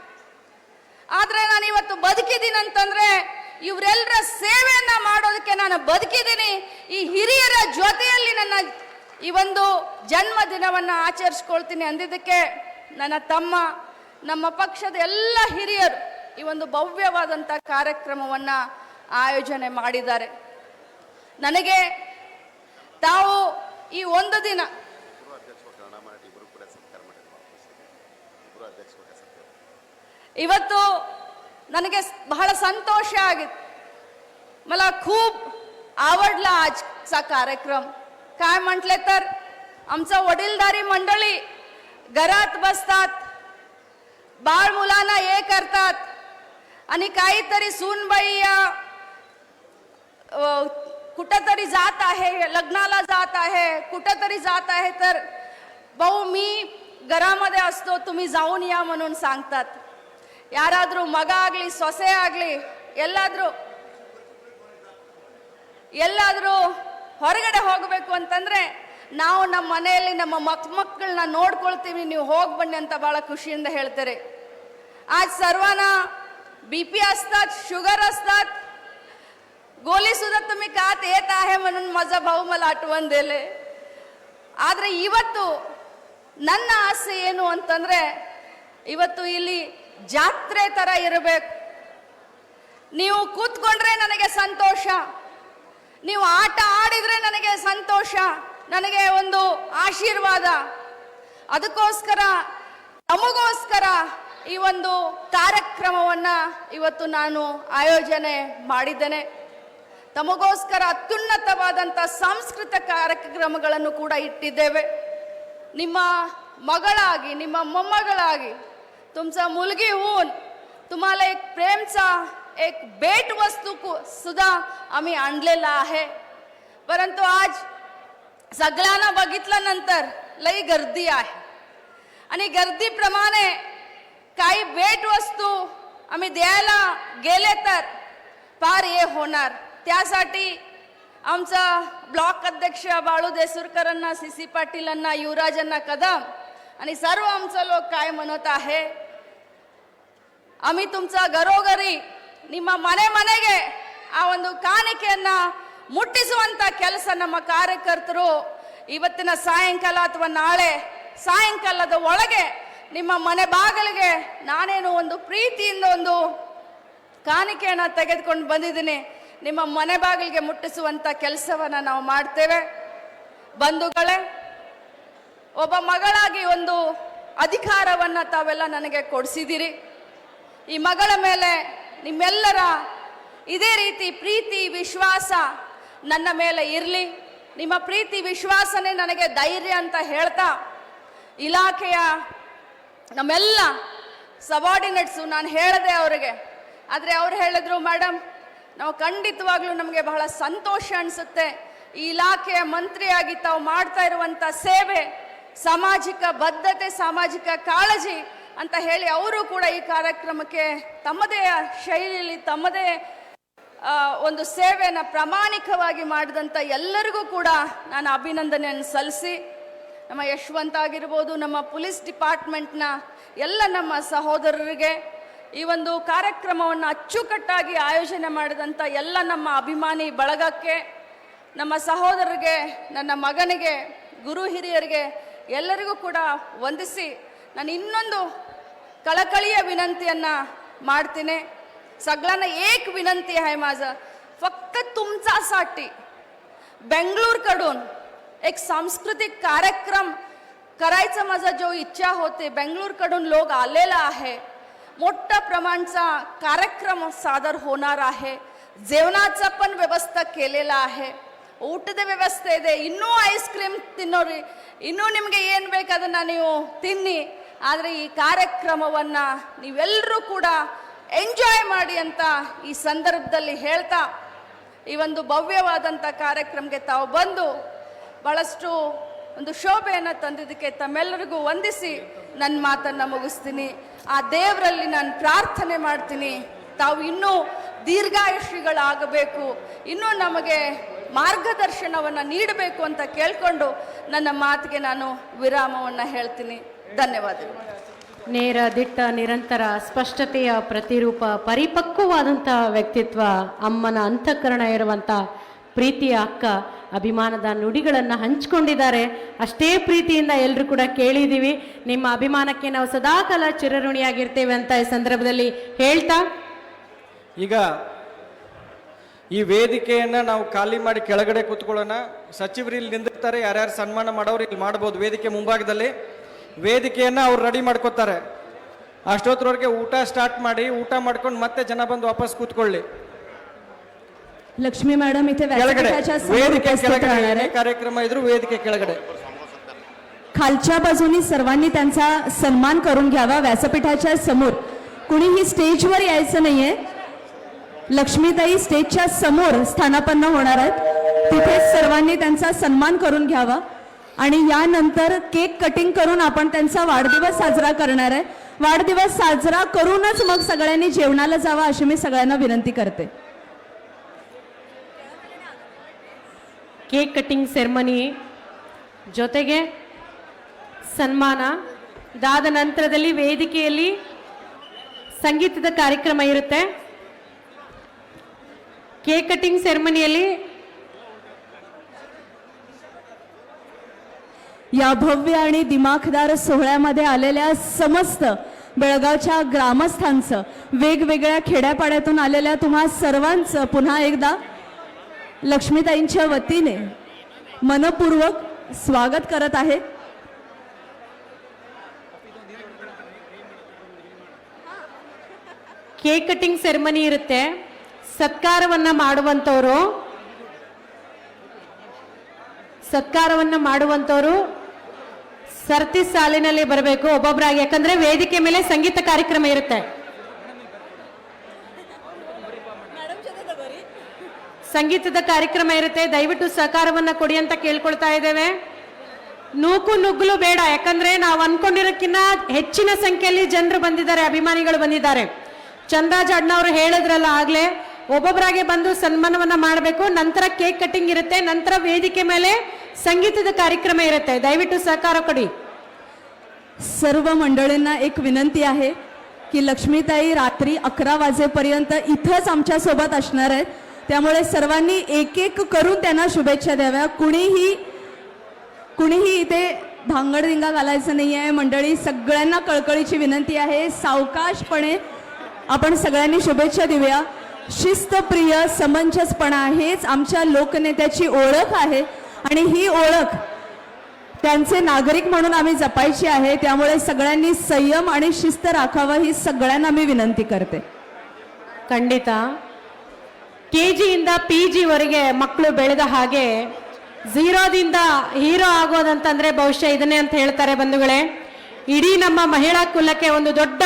D: ಆದ್ರೆ ನಾನು ಇವತ್ತು ಬದುಕಿದ್ದೀನಿ ಅಂತಂದ್ರೆ ಇವರೆಲ್ಲರ ಸೇವೆಯನ್ನ ಮಾಡೋದಕ್ಕೆ ನಾನು ಬದುಕಿದ್ದೀನಿ. ಈ ಹಿರಿಯರ ಜೊತೆಯಲ್ಲಿ ನನ್ನ ಈ ಒಂದು ಜನ್ಮ ದಿನವನ್ನ ಆಚರಿಸ್ಕೊಳ್ತೀನಿ ಅಂದಿದ್ದಕ್ಕೆ ನನ್ನ ತಮ್ಮ, ನಮ್ಮ ಪಕ್ಷದ ಎಲ್ಲ ಹಿರಿಯರು ಈ ಒಂದು ಭವ್ಯವಾದಂತ ಕಾರ್ಯಕ್ರಮವನ್ನ ಆಯೋಜನೆ ಮಾಡಿದ್ದಾರೆ. ನನಗೆ ತಾವು ಈ ಒಂದು ದಿನ ಇವತ್ತು ನನಗೆ ಬಹಳ संतोष ಆಗಿತ್ತು. मला खूप आवडला आजचा कार्यक्रम. काय म्हटले तर आमचं वडीलधारी मंडळी घरात बसतात, बाळ मुलांना हे करतात आणि काहीतरी सूनबाई या कुठेतरी जात आहे, लग्नाला जात आहे, कुठेतरी जात आहे, तर भाऊ मी घरामध्ये असतो, तुम्ही जाऊन या म्हणून सांगतात. ಯಾರಾದರೂ ಮಗ ಆಗಲಿ ಸೊಸೆ ಆಗಲಿ ಎಲ್ಲಾದರೂ ಹೊರಗಡೆ ಹೋಗಬೇಕು ಅಂತಂದ್ರೆ ನಾವು ನಮ್ಮ ಮನೆಯಲ್ಲಿ ನಮ್ಮ ಮಕ್ಕಳನ್ನ ನೋಡ್ಕೊಳ್ತೀವಿ, ನೀವು ಹೋಗಿ ಬನ್ನಿ ಅಂತ ಬಹಳ ಖುಷಿಯಿಂದ ಹೇಳ್ತಾರೆ. आज सर्वांना बीपी असतात, शुगर असतात, गोली सुद्धा तुम्ही खात येत आहे म्हणून माझा भाऊ मला आठवण दिले. ಆದ್ರೆ ಇವತ್ತು ನನ್ನ ಆಸೆ ಏನು ಅಂತಂದ್ರೆ ಇವತ್ತು ಇಲ್ಲಿ ಜಾತ್ರೆ ತರ ಇರಬೇಕು. ನೀವು ಕೂತ್ಕೊಂಡ್ರೆ ನನಗೆ ಸಂತೋಷ, ನೀವು ಆಟ ಆಡಿದ್ರೆ ನನಗೆ ಸಂತೋಷ, ನನಗೆ ಒಂದು ಆಶೀರ್ವಾದ. ಅದಕ್ಕೋಸ್ಕರ ನಮಗೋಸ್ಕರ ಈ ಒಂದು ಕಾರ್ಯಕ್ರಮವನ್ನ ಇವತ್ತು ನಾನು ಆಯೋಜನೆ ಮಾಡಿದ್ದೇನೆ. ತಮಗೋಸ್ಕರ ಅತ್ಯುನ್ನತವಾದಂಥ ಸಾಂಸ್ಕೃತಿಕ ಕಾರ್ಯಕ್ರಮಗಳನ್ನು ಕೂಡ ಇಟ್ಟಿದ್ದೇವೆ. ನಿಮ್ಮ ಮಗಳಾಗಿ, ನಿಮ್ಮ ಮೊಮ್ಮಗಳಾಗಿ, तुमचा मुलगी होऊन तुम्हाला एक प्रेमचा एक भेट वस्तू सुद्धा आम्ही आणलेला आहे. परंतु आज सगळ्यांना बघितल्यानंतर लई गर्दी आहे आणि गर्दीप्रमाणे काही भेट वस्तू आम्ही द्यायला गेले तर फार हे होणार. त्यासाठी आमचा ब्लॉक अध्यक्ष बाळू देसूरकरांना, CC पाटीलांना, युवराजांना कदम आणि सर्व आमचं लोक काय म्हणत आहे, आम्ही तुमचा घरोघरी ನಿಮ್ಮ ಮನೆ ಮನೆಗೆ ಆ ಒಂದು ಕಾಣಿಕೆಯನ್ನ ಮುಟ್ಟಿಸುವಂತ ಕೆಲಸ ನಮ್ಮ ಕಾರ್ಯಕರ್ತರು ಇವತ್ತಿನ ಸಾಯಂಕಾಲ ಅಥವಾ ನಾಳೆ ಸಾಯಂಕಾಲದ ಒಳಗೆ ನಿಮ್ಮ ಮನೆ ಬಾಗಿಲಿಗೆ ನಾನೇನು ಒಂದು ಪ್ರೀತಿಯಿಂದ ಒಂದು ಕಾಣಿಕೆಯನ್ನ ತೆಗೆದುಕೊಂಡು ಬಂದಿದ್ದೀನಿ, ನಿಮ್ಮ ಮನೆ ಬಾಗಿಲಿಗೆ ಮುಟ್ಟಿಸುವಂತ ಕೆಲಸವನ್ನ ನಾವು ಮಾಡ್ತೇವೆ. ಬಂಧುಗಳೇ, ಒಬ್ಬ ಮಗಳಾಗಿ ಒಂದು ಅಧಿಕಾರವನ್ನ ತಾವೆಲ್ಲ ನನಗೆ ಕೊಡಿಸಿದಿರಿ. ಈ ಮಗಳ ಮೇಲೆ ನಿಮ್ಮೆಲ್ಲರ ಇದೇ ರೀತಿ ಪ್ರೀತಿ ವಿಶ್ವಾಸ ನನ್ನ ಮೇಲೆ ಇರಲಿ. ನಿಮ್ಮ ಪ್ರೀತಿ ವಿಶ್ವಾಸನೇ ನನಗೆ ಧೈರ್ಯ ಅಂತ ಹೇಳ್ತಾ, ಇಲಾಖೆಯ ನಮ್ಮೆಲ್ಲ ಸಬಾರ್ಡಿನೇಟ್ಸು ನಾನು ಹೇಳಿದೆ ಅವರಿಗೆ, ಆದರೆ ಅವ್ರು ಹೇಳಿದ್ರು, ಮೇಡಮ್ ನಾವು ಖಂಡಿತವಾಗ್ಲೂ ನಮಗೆ ಬಹಳ ಸಂತೋಷ ಅನಿಸುತ್ತೆ, ಈ ಇಲಾಖೆಯ ಮಂತ್ರಿಯಾಗಿ ತಾವು ಮಾಡ್ತಾ ಇರುವಂಥ ಸೇವೆ, ಸಾಮಾಜಿಕ ಬದ್ಧತೆ, ಸಾಮಾಜಿಕ ಕಾಳಜಿ ಅಂತ ಹೇಳಿ ಅವರು ಕೂಡ ಈ ಕಾರ್ಯಕ್ರಮಕ್ಕೆ ತಮ್ಮದೇ ಶೈಲಿಯಲ್ಲಿ ತಮ್ಮದೇ ಒಂದು ಸೇವೆಯನ್ನು ಪ್ರಾಮಾಣಿಕವಾಗಿ ಮಾಡಿದಂಥ ಎಲ್ಲರಿಗೂ ಕೂಡ ನಾನು ಅಭಿನಂದನೆಯನ್ನು ಸಲ್ಲಿಸಿ, ನಮ್ಮ ಯಶವಂತ ಆಗಿರ್ಬೋದು, ನಮ್ಮ ಪೊಲೀಸ್ ಡಿಪಾರ್ಟ್ಮೆಂಟ್ನ ಎಲ್ಲ ನಮ್ಮ ಸಹೋದರರಿಗೆ, ಈ ಒಂದು ಕಾರ್ಯಕ್ರಮವನ್ನು ಅಚ್ಚುಕಟ್ಟಾಗಿ ಆಯೋಜನೆ ಮಾಡಿದಂಥ ಎಲ್ಲ ನಮ್ಮ ಅಭಿಮಾನಿ ಬಳಗಕ್ಕೆ, ನಮ್ಮ ಸಹೋದರರಿಗೆ, ನನ್ನ ಮಗನಿಗೆ, ಗುರು ಹಿರಿಯರಿಗೆ ಎಲ್ಲರಿಗೂ ಕೂಡ ವಂದಿಸಿ ನಾನು ಇನ್ನೊಂದು कळकळीय विनंतीयನ್ನ ಮಾಡ್ತೀನಿ. सगळ्यांना एक विनंती आहे माझं, फक्त तुमच्यासाठी बेंगळूरकडून एक सांस्कृतिक कार्यक्रम करायचा माझा जो इच्छा होते, बेंगळूरकडून लोक आलेला आहे, मोठ्या प्रमाणाचा कार्यक्रम सादर होणार आहे. जेवणाचा पण व्यवस्था केलेला आहे, ಊಟದ ವ್ಯವಸ್ಥೆ ಇದೆ, ಇನ್ನೂ ಐಸ್ ಕ್ರೀಮ್ ತಿನ್ನೋರಿ, ಇನ್ನೂ ನಿಮಗೆ ಏನು ಬೇಕು ಅದನ್ನು ನೀವು ತಿನ್ನಿ, ಆದರೆ ಈ ಕಾರ್ಯಕ್ರಮವನ್ನು ನೀವೆಲ್ಲರೂ ಕೂಡ ಎಂಜಾಯ್ ಮಾಡಿ ಅಂತ ಈ ಸಂದರ್ಭದಲ್ಲಿ ಹೇಳ್ತಾ, ಈ ಒಂದು ಭವ್ಯವಾದಂಥ ಕಾರ್ಯಕ್ರಮಕ್ಕೆ ತಾವು ಬಂದು ಬಹಳಷ್ಟು ಒಂದು ಶೋಭೆಯನ್ನು ತಂದಿದ್ದಕ್ಕೆ ತಮ್ಮೆಲ್ಲರಿಗೂ ವಂದಿಸಿ ನನ್ನ ಮಾತನ್ನು ಮುಗಿಸ್ತೀನಿ. ಆ ದೇವರಲ್ಲಿ ನಾನು ಪ್ರಾರ್ಥನೆ ಮಾಡ್ತೀನಿ, ತಾವು ಇನ್ನೂ ದೀರ್ಘಾಯುಷಿಗಳಾಗಬೇಕು, ಇನ್ನೂ ನಮಗೆ ಮಾರ್ಗದರ್ಶನವನ್ನು ನೀಡಬೇಕು ಅಂತ ಕೇಳಿಕೊಂಡು ನನ್ನ ಮಾತಿಗೆ ನಾನು ವಿರಾಮವನ್ನು ಹೇಳ್ತೀನಿ. ಧನ್ಯವಾದಗಳು.
A: ನೇರ, ದಿಟ್ಟ, ನಿರಂತರ, ಸ್ಪಷ್ಟತೆಯ ಪ್ರತಿರೂಪ, ಪರಿಪಕ್ವವಾದಂಥ ವ್ಯಕ್ತಿತ್ವ, ಅಮ್ಮನ ಅಂತಃಕರಣ ಇರುವಂಥ ಪ್ರೀತಿಯ ಅಕ್ಕ ಅಭಿಮಾನದ ನುಡಿಗಳನ್ನು ಹಂಚಿಕೊಂಡಿದ್ದಾರೆ. ಅಷ್ಟೇ ಪ್ರೀತಿಯಿಂದ ಎಲ್ಲರೂ ಕೂಡ ಕೇಳಿದ್ದೀವಿ. ನಿಮ್ಮ ಅಭಿಮಾನಕ್ಕೆ ನಾವು ಸದಾಕಾಲ ಚಿರಋಣಿಯಾಗಿರ್ತೇವೆ ಅಂತ ಈ ಸಂದರ್ಭದಲ್ಲಿ ಹೇಳ್ತಾ,
B: ಈಗ ಈ ವೇದಿಕೆಯನ್ನು ನಾವು ಖಾಲಿ ಮಾಡಿ ಕೆಳಗಡೆ ಕೂತ್ಕೊಳ್ಳೋಣ. ಸಚಿವರು ಇಲ್ಲಿ ನಿಂದಿರ್ತಾರೆ, ಯಾರ್ಯಾರು ಸನ್ಮಾನ ಮಾಡೋರು ಇಲ್ಲಿ ಮಾಡ್ಬೋದು. ವೇದಿಕೆ ಮುಂಭಾಗದಲ್ಲಿ ವೇದಿಕೆಯನ್ನು ಅವ್ರು ರೆಡಿ ಮಾಡ್ಕೋತಾರೆ. ಅಷ್ಟೊತ್ತರವರೆಗೆ ಊಟ ಸ್ಟಾರ್ಟ್ ಮಾಡಿ, ಊಟ ಮಾಡ್ಕೊಂಡು ಮತ್ತೆ ಜನ ಬಂದು ವಾಪಸ್ ಕೂತ್ಕೊಳ್ಳಿ.
C: लक्ष्मी मॅडम इथे
B: ಕೆಳಗಡೆ
C: व्यासपीठाच्या समोर
B: ವೇದಿಕೆ
C: उपस्थित
B: ಕೆಳಗಡೆ
C: राहणार
B: ಏನೇ
C: आहेत.
B: ಕಾರ್ಯಕ್ರಮ ಇದ್ರು ವೇದಿಕೆ ಕೆಳಗಡೆ.
C: खालच्या बाजूनी सर्वांनी त्यांचा सन्मान करून घ्यावा. व्यासपीठाच्या समोर कुणीही स्टेजवर यायचं नाहीये. लक्ष्मीताई स्टेजच्या समोर स्थानापन्न होणार आहेत, तिथे सर्वांनी त्यांचा सन्मान करून घ्यावा आणि यानंतर केक कटिंग करून आपण त्यांचा वाढदिवस साजरा करणार आहे. वाढदिवस साजरा करूनच मग सगळ्यांनी जेवणाला जावा अशी मी सगळ्यांना विनंती करते.
A: ಕೇಕ್ ಕಟ್ಟಿಂಗ್ ಸೆರೆಮನಿ ಜೊತೆಗೆ ಸನ್ಮಾನ ಇದಾದ ನಂತರದಲ್ಲಿ ವೇದಿಕೆಯಲ್ಲಿ ಸಂಗೀತದ ಕಾರ್ಯಕ್ರಮ ಇರುತ್ತೆ. ಕೇಕ್ ಕಟ್ಟಿಂಗ್ ಸೆರೆಮನಿಯಲ್ಲಿ
C: या भव्य आणि दिमाखदार सोहळ्यामध्ये आलेल्या समस्त बेळगावच्या ग्रामस्थांचं, वेगवेगळ्या खेड्यापाड्यातून आलेल्या तुम्हा सर्वांचं पुन्हा एकदा लक्ष्मीताईंच्या वतीने मनपूर्वक स्वागत करत आहे.
A: ಕೇಕ್ ಕಟಿಂಗ್ ಸೆರೆಮನಿ ಇರುತ್ತೆ. ಸತ್ಕಾರವನ್ನ ಮಾಡುವಂತವರು ಸರ್ತಿ ಸಾಲಿನಲ್ಲಿ ಬರಬೇಕು ಒಬ್ಬೊಬ್ಬರಾಗಿ, ಯಾಕಂದ್ರೆ ವೇದಿಕೆ ಮೇಲೆ ಸಂಗೀತ ಕಾರ್ಯಕ್ರಮ ಇರುತ್ತೆ. ಸಂಗೀತದ ಕಾರ್ಯಕ್ರಮ ಇರುತ್ತೆ. ದಯವಿಟ್ಟು ಸಹಕಾರವನ್ನ ಕೊಡಿ ಅಂತ ಕೇಳ್ಕೊಳ್ತಾ ಇದ್ದೇವೆ. ನೂಕು ನುಗ್ಗಲು ಬೇಡ, ಯಾಕಂದ್ರೆ ನಾವು ಅನ್ಕೊಂಡಿರೋಕ್ಕಿಂತ ಹೆಚ್ಚಿನ ಸಂಖ್ಯೆಯಲ್ಲಿ ಜನರು ಬಂದಿದ್ದಾರೆ, ಅಭಿಮಾನಿಗಳು ಬಂದಿದ್ದಾರೆ. ಚಂದ್ರರಾಜ್ ಅಣ್ಣವರು ಹೇಳಿದ್ರಲ್ಲ ಆಗ್ಲೇ, ಒಬ್ಬೊಬ್ಬರಾಗೆ ಬಂದು ಸನ್ಮಾನವನ್ನ ಮಾಡಬೇಕು. ನಂತರ ಕೇಕ್ ಕಟಿಂಗ್ ಇರುತ್ತೆ, ನಂತರ ವೇದಿಕೆ ಮೇಲೆ संगीतದ ಕಾರ್ಯಕ್ರಮ ಇರುತ್ತೆ. ದಯವಿಟ್ಟು ಸಹಕಾರ ಕೊಡಿ.
C: सर्व मंडळींना एक विनंती आहे की लक्ष्मीताई रात्री 11 वाजेपर्यंत इथंच आमच्या सोबत असणार आहेत. त्यामुळे सर्वांनी एक एक करून त्यांना शुभेच्छा द्याव्या. कुणीही इथे धांगडधिंगा घालायचं नाही आहे. मंडळी सगळ्यांना कळकळीची विनंती आहे, सावकाशपणे आपण सगळ्यांनी शुभेच्छा देऊया. शिस्तप्रिय समंजसपणा हेच आमच्या लोकनेत्याची ओळख आहे आणि ही ओळख त्यांचे नागरिक म्हणून आम्ही जपायची आहे. त्यामुळे सगळ्यांनी संयम आणि शिस्त राखावं ही सगळ्यांना मी विनंती करते.
A: ಖಂಡಿತ KG ಇಂದ PG ವರೆಗೆ ಮಕ್ಕಳು ಬೆಳೆದ ಹಾಗೆ ಝೀರೋದಿಂದ ಹೀರೋ ಆಗೋದಂತಂದ್ರೆ ಬಹುಶಃ ಇದನ್ನೇ ಅಂತ ಹೇಳ್ತಾರೆ ಬಂಧುಗಳೇ. ಇಡೀ ನಮ್ಮ ಮಹಿಳಾ ಕುಲಕ್ಕೆ ಒಂದು ದೊಡ್ಡ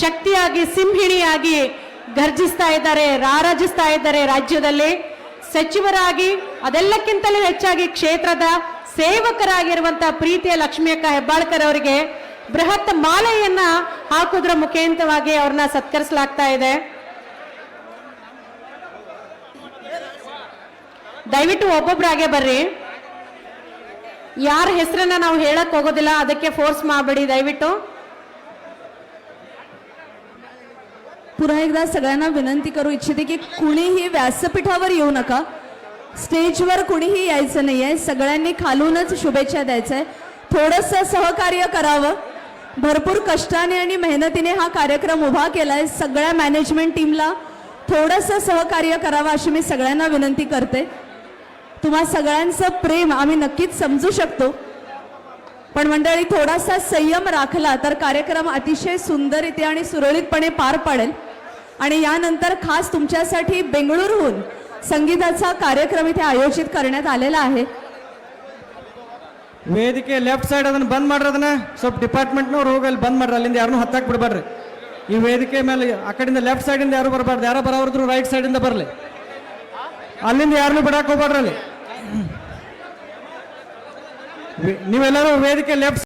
A: ಶಕ್ತಿಯಾಗಿ ಸಿಂಹಿಣಿಯಾಗಿ ಗರ್ಜಿಸ್ತಾ ಇದ್ದಾರೆ, ರಾರಾಜಿಸ್ತಾ ಇದ್ದಾರೆ. ರಾಜ್ಯದಲ್ಲಿ ಸಚಿವರಾಗಿ ಅದೆಲ್ಲಕ್ಕಿಂತಲೂ ಹೆಚ್ಚಾಗಿ ಕ್ಷೇತ್ರದ ಸೇವಕರಾಗಿರುವಂತಹ ಪ್ರೀತಿಯ ಲಕ್ಷ್ಮಿ ಅಕ್ಕ ಹೆಬ್ಬಾಳ್ಕರ್ ಅವರಿಗೆ ಬೃಹತ್ ಮಾಲೆಯನ್ನ ಹಾಕುವುದರ ಮುಖೇಂತವಾಗಿ ಅವ್ರನ್ನ ಸತ್ಕರಿಸಲಾಗ್ತಾ ಇದೆ. ದಯವಿಟ್ಟು ಒಬ್ಬೊಬ್ಬರಾಗೆ ಬರ್ರಿ. ಯಾರ ಹೆಸರನ್ನ ನಾವು ಹೇಳಕ್ ಹೋಗೋದಿಲ್ಲ, ಅದಕ್ಕೆ ಫೋರ್ಸ್ ಮಾಡಬೇಡಿ ದಯವಿಟ್ಟು.
C: पुन्हा एकदा सगळ्यांना विनंती करू इच्छिते की कुणीही व्यासपीठावर येऊ नका. स्टेजवर कुणीही यायचं नाहीये. सगळ्यांनी खालूनच शुभेच्छा द्यायचंय. थोडंसं सहकार्य करावं. भरपूर कष्टाने आणि मेहनतीने हा कार्यक्रम उभा केलाय. सगळ्या मॅनेजमेंट टीमला थोडंसं सहकार्य करावं अशी मी सगळ्यांना विनंती करते. तुम्हा सगळ्यांचं प्रेम आम्ही नक्कीच समजू शकतो, पण मंडळी थोडासा संयम राखला तर कार्यक्रम अतिशय सुंदररीत्या आणि सुरळीतपणे पार पडेल. आणि यानंतर खास तुमच्यासाठी बेंगळुरूहून संगीताचा कार्यक्रम इथे आयोजित करण्यात आलेला आहे.
B: ವೇದಿಕೆ ಲೆಫ್ಟ್ ಸೈಡ್ ಅದನ್ನು ಬಂದ್ ಮಾಡ್ರಿ. ಅದನ್ನ ಸ್ವಲ್ಪ ಡಿಪಾರ್ಟ್ಮೆಂಟ್ನವ್ರು ಹೋಗಿ ಅಲ್ಲಿ ಬಂದ್ ಮಾಡ್ರಿ. ಅಲ್ಲಿಂದ ಯಾರನ್ನೂ ಹತ್ತಾಕ್ ಬಿಡಬೇಡ್ರಿ. ಈ ವೇದಿಕೆ ಮೇಲೆ ಆ ಕಡೆಯಿಂದ ಲೆಫ್ಟ್ ಸೈಡಿಂದ ಯಾರು ಬರಬಾರ್ದು. ಯಾರೋ ಬರೋವ್ರಿದ್ರು ರೈಟ್ ಸೈಡಿಂದ ಬರಲಿ. ಅಲ್ಲಿಂದ ಯಾರನ್ನೂ ಬಿಡಕ್ಕೆ ಹೋಗ್ಬೇಡ್ರಿ. ಅಲ್ಲಿ ನೀವೆಲ್ಲರೂ ವೇದಿಕೆ ಲೆಫ್ಟ್